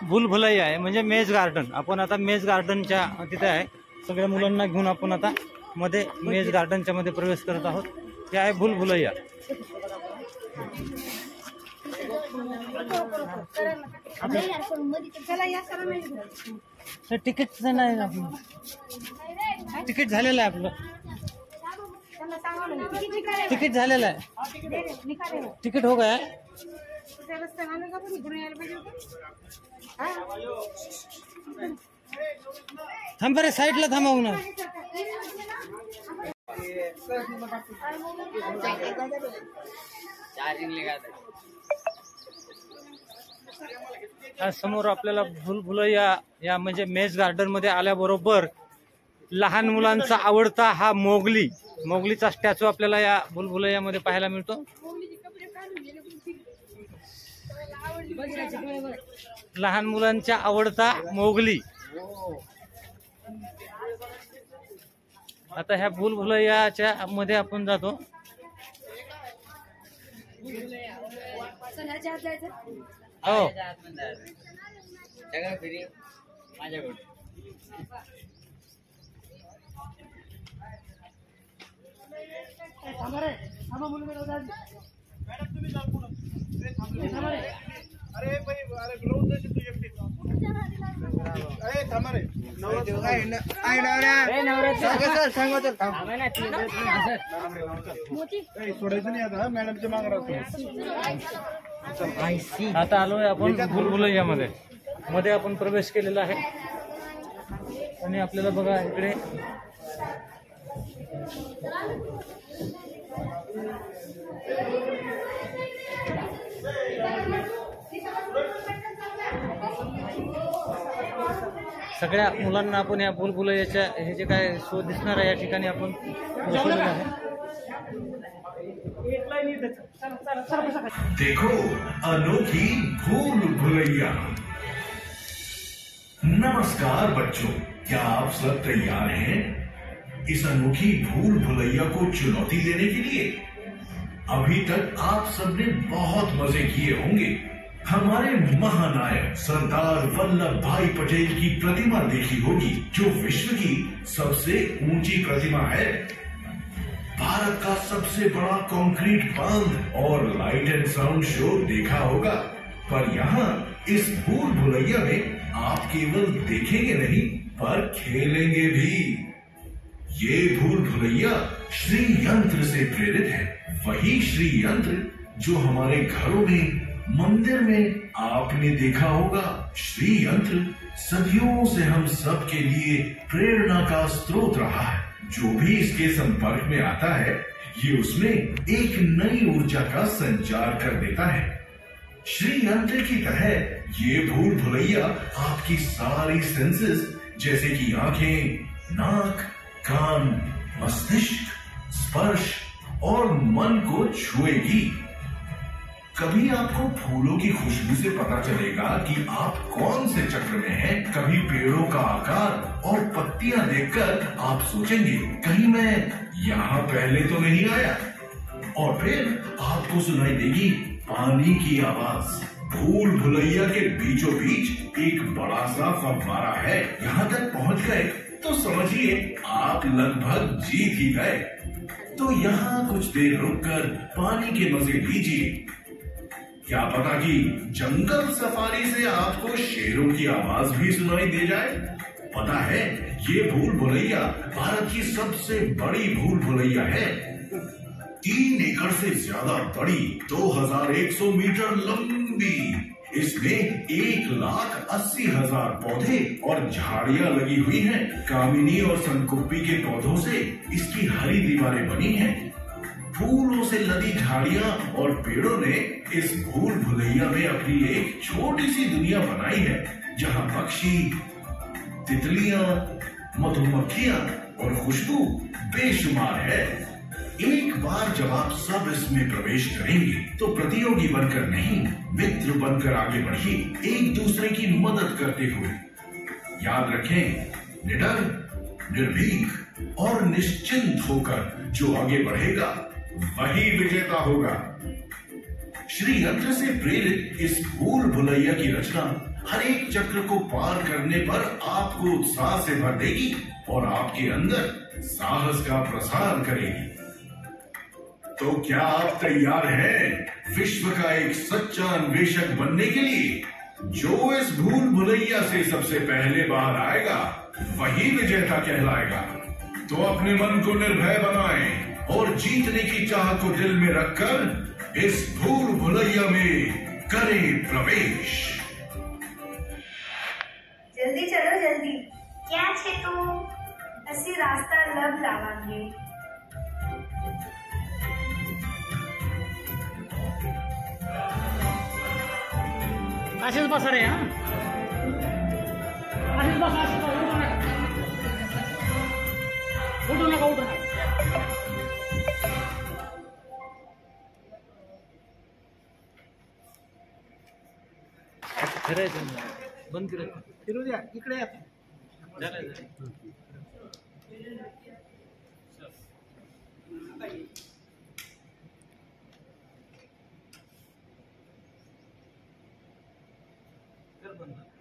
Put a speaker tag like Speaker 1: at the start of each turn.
Speaker 1: भूलभुलैया आहे म्हणजे मेज गार्डन. आपण आता मेज गार्डनच्या तिथे आहे. सगळ्या मुलांना घेऊन आपण आता मध्ये मेज गार्डनच्या मध्ये प्रवेश करत आहोत. हे आहे भूलभुलैया. तिकीट नाही आपलं, तिकीट झालेलं आहे आपलं, तिकीट झालेलं आहे, तिकीट हो गया. थांब बरे, साईडला थांबवू ना. समोर आपल्याला भूलभुलैया या म्हणजे मेज गार्डन मध्ये आल्याबरोबर लहान मुलांचा आवडता हा मोगलीचा स्टॅच्यू आपल्याला या भूलभुलैया मध्ये पाहायला मिळतो. लहान मुलांचा आवडता मोगली. आता ह्या भूलभुलैयाच्या मध्ये आपण जातो. हो आता आलोय आपण भूलभुलैया मध्ये आपण प्रवेश केलेला आहे. आणि आपल्याला बघा इकडे सगळ्या मुलांना आपण या भूलभुलैयाच्या हे जे काय शो दिसणार आहे या ठिकाणी आपण बसवलेलं आहे.
Speaker 2: देखो अनोखी भूलभुलैया. नमस्कार बच्चों, क्या आप सब तैयार हैं इस अनोखी भूलभुलैया को चुनौती देने के लिए? अभी तक आप सबने बहुत मजे किए होंगे. हमारे महानायक सरदार वल्लभ भाई पटेल की प्रतिमा देखी होगी, जो विश्व की सबसे ऊंची प्रतिमा है. भारत का सबसे बड़ा कंक्रीट बांध और लाइट एंड साउंड शो देखा होगा. पर यहाँ इस भूलभुलैया में आप केवल देखेंगे नहीं पर खेलेंगे भी. ये भूलभुलैया श्री यंत्र से प्रेरित है. वही श्री यंत्र जो हमारे घरों में, मंदिर में आपने देखा होगा. श्री यंत्र सदियों से हम सब के लिए प्रेरणा का स्रोत रहा है. जो भी इसके संपर्क में आता है, ये उसमें एक नई ऊर्जा का संचार कर देता है. श्री यंत्र की तरह ये भूलभुलैया आपकी सारी सेंसेस जैसे कि आंखें, नाक, कान, मस्तिष्क, स्पर्श और मन को छुएगी. कभी आपको फूलों की खुशबू से पता चलेगा कि आप कौन से चक्र में हैं. कभी पेड़ों का आकार और पत्तियां देखकर आप सोचेंगे कहीं मैं यहाँ पहले तो नहीं आया. और फिर आपको सुनाई देगी पानी की आवाज. भूलभुलैया के बीचों बीच एक बड़ा सा फव्वारा है. यहाँ तक पहुँच गए तो समझिए आप लगभग जीत ही गए. तो यहाँ कुछ देर रुककर पानी के मजे लीजिए. क्या पता कि जंगल सफारी से आपको शेरों की आवाज भी सुनाई दे जाए. पता है, ये भूलभुलैया भारत की सबसे बड़ी भूलभुलैया है. 3 एकड़ से ज्यादा बड़ी, 2100 मीटर लंबी. इसमें 1,80,000 पौधे और झाड़ियां लगी हुई हैं. कामिनी और संकुप्पी के पौधों से इसकी हरी दीवारें बनी हैं. फूलों से लदी झाड़ियां और पेड़ों ने इस भूलभुलैया में अपनी एक छोटी सी दुनिया बनाई है, जहां पक्षी, तितलियां, मधुमक्खियां और खुशबू बेशुमार है. एक बार जब आप सब इसमें प्रवेश करेंगे तो प्रतियोगी बनकर नहीं, मित्र बनकर आगे बढ़िए, एक दूसरे की मदद करते हुए. याद रखें, निडर, निर्भीक और निश्चिंत होकर जो आगे बढ़ेगा वही विजेता होगा. श्री यंत्र से प्रेरित इस भूल भुलैया की रचना हर एक चक्र को पार करने पर आपको उत्साह से भर देगी और आपके अंदर साहस का प्रसार करेगी। तो क्या आप तैयार हैं विश्व का एक सच्चा अन्वेषक बनने के लिए? जो इस भूल भुलैया से सबसे पहले बाहर आएगा वही विजेता कहलाएगा। तो अपने मन को निर्भय बनाएं और जीतने की चाह को दिल में रखकर इस भूल भुलैया में करें प्रवेश।
Speaker 3: जल्दी चलो जल्दी। क्या छे तू? असी रास्ता लब लावांगे।
Speaker 1: असेच बसा रे, हा असेच बसा, उठू नका उठू नका। फिरायचं बंद करायचं, फिरू द्या इकडे या। बंद